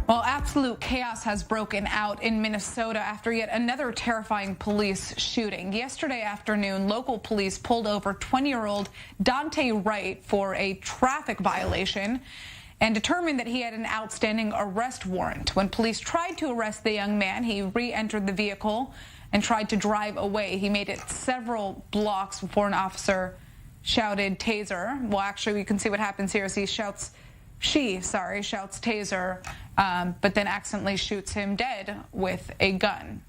Well, absolute chaos has broken out in Minnesota after yet another terrifying police shooting. Yesterday afternoon, local police pulled over 20-year-old Daunte Wright for a traffic violation and determined that he had an outstanding arrest warrant. When police tried to arrest the young man, he re-entered the vehicle and tried to drive away. He made it several blocks before an officer shouted taser. Well, actually, we can see what happens here as she shouts taser, but then accidentally shoots him dead with a gun.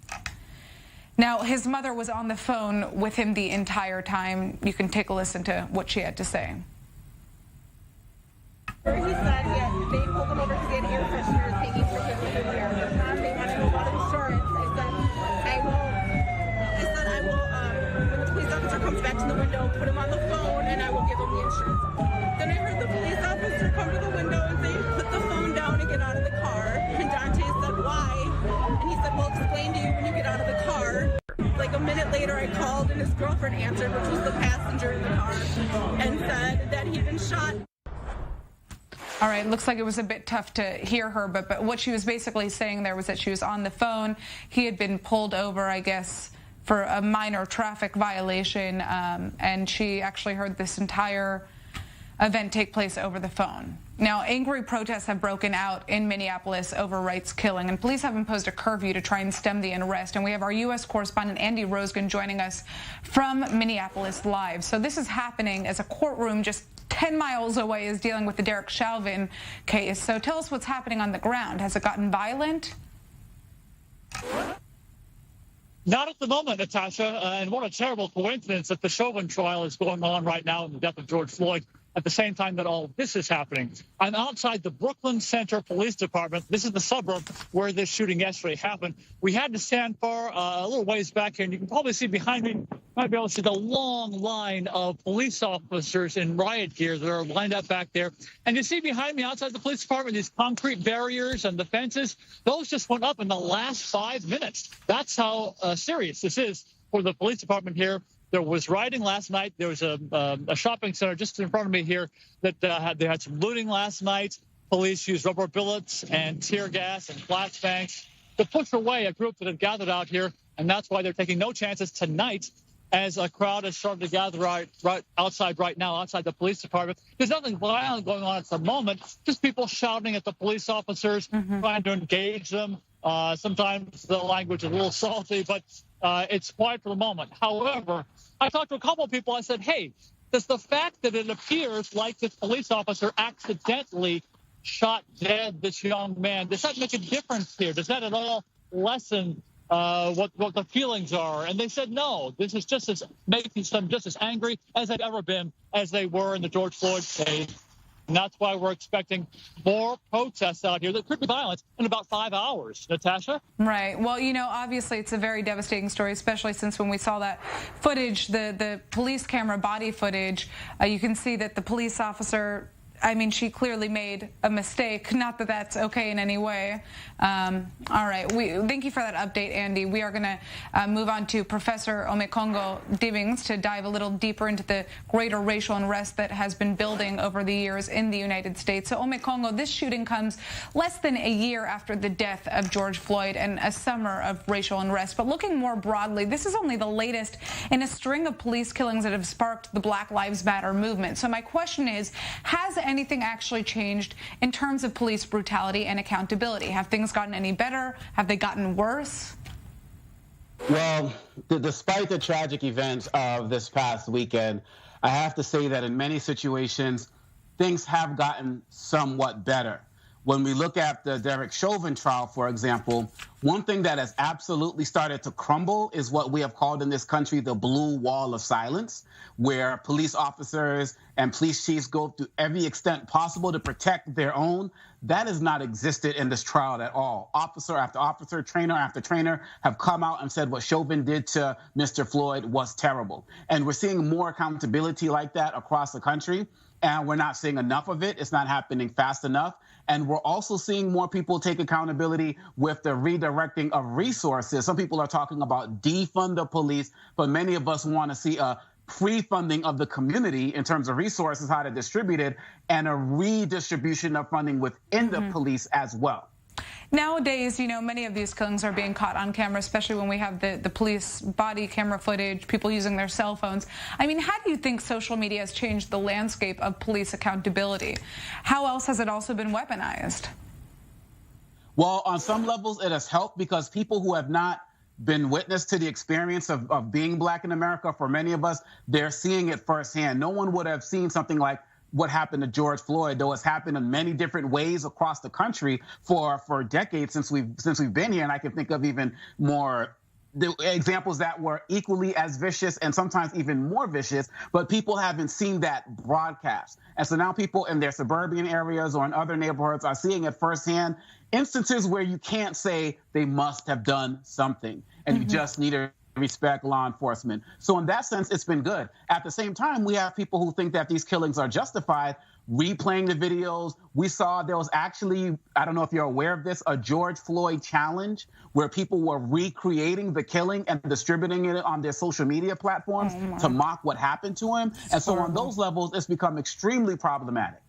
Now, his mother was on the phone with him the entire time. You can take a listen to what she had to say. He said they pulled him over because he had air fresheners hanging from his ear. They wanted to know about insurance. I will, when the police officer comes back to the window, put him on the phone, and I will give him the insurance. Then I heard the police officer come to the window and say, put the phone down and get out of the car. And Daunte said, why? And he said, well, explain to you when you get out of the car. Like a minute later, I called, and his girlfriend answered, which was the passenger in the car, and said that he'd been shot. All right, looks like it was a bit tough to hear her, but what she was basically saying there was that she was on the phone. He had been pulled over, I guess, for a minor traffic violation, and she actually heard this entire event take place over the phone. Now, angry protests have broken out in Minneapolis over Wright's killing, and police have imposed a curfew to try and stem the unrest. And we have our U.S. correspondent Andy Rosegan joining us from Minneapolis live. So this is happening as a courtroom just 10 miles away is dealing with the Derek Chauvin case. So tell us what's happening on the ground. Has it gotten violent? Not at the moment, Natasha, and what a terrible coincidence that the Chauvin trial is going on right now in the death of George Floyd at the same time that all of this is happening. I'm outside the Brooklyn Center Police Department. This is the suburb where this shooting yesterday happened. We had to stand for a little ways back here, and you can probably see behind me, might be able to see the long line of police officers in riot gear that are lined up back there. And you see behind me outside the police department, these concrete barriers and the fences, those just went up in the last 5 minutes. That's how serious this is for the police department here. There was rioting last night. There was a shopping center just in front of me here that they had some looting last night. Police used rubber bullets and tear gas and flashbangs to push away a group that had gathered out here, and that's why they're taking no chances tonight as a crowd has started to gather right outside right now, outside the police department. There's nothing violent going on at the moment, just people shouting at the police officers, trying to engage them. Sometimes the language is a little salty, but it's quiet for the moment. However, I talked to a couple of people. I said, hey, does the fact that it appears like this police officer accidentally shot dead this young man, does that make a difference here? Does that at all lessen what the feelings are? And they said, no, this is just as making them just as angry as they've ever been as they were in the George Floyd case. And that's why we're expecting more protests out here that could be violent in about 5 hours. Natasha? Right. Well, you know, obviously it's a very devastating story, especially since when we saw that footage, the police camera body footage, you can see that the police officer, I mean, she clearly made a mistake. Not that that's okay in any way. All right. Thank you for that update, Andy. We are going to move on to Professor Omékongo Dibinga to dive a little deeper into the greater racial unrest that has been building over the years in the United States. So, Omékongo, this shooting comes less than a year after the death of George Floyd and a summer of racial unrest. But looking more broadly, this is only the latest in a string of police killings that have sparked the Black Lives Matter movement. So my question is, has anything actually changed in terms of police brutality and accountability? Have things gotten any better? Have they gotten worse? Well, despite the tragic events of this past weekend, I have to say that in many situations, things have gotten somewhat better. When we look at the Derek Chauvin trial, for example, one thing that has absolutely started to crumble is what we have called in this country the blue wall of silence, where police officers and police chiefs go to every extent possible to protect their own. That has not existed in this trial at all. Officer after officer, trainer after trainer have come out and said what Chauvin did to Mr. Floyd was terrible. And we're seeing more accountability like that across the country. And we're not seeing enough of it. It's not happening fast enough. And we're also seeing more people take accountability with the redirecting of resources. Some people are talking about defund the police, but many of us want to see a pre-funding of the community in terms of resources, how to distribute it, and a redistribution of funding within the police as well. Nowadays, you know, many of these killings are being caught on camera, especially when we have the police body camera footage, people using their cell phones. I mean, how do you think social media has changed the landscape of police accountability? How else has it also been weaponized? Well, on some levels, it has helped because people who have not been witness to the experience of being Black in America, for many of us, they're seeing it firsthand. No one would have seen something like what happened to George Floyd, though it's happened in many different ways across the country for decades since we've been here. And I can think of even more examples that were equally as vicious and sometimes even more vicious, but people haven't seen that broadcast. And so now people in their suburban areas or in other neighborhoods are seeing it firsthand, instances where you can't say they must have done something, and you just need to respect law enforcement. So in that sense, it's been good. At the same time, we have people who think that these killings are justified, replaying the videos. We saw there was actually, I don't know if you're aware of this, a George Floyd challenge where people were recreating the killing and distributing it on their social media platforms to mock what happened to him. And so on those levels, it's become extremely problematic.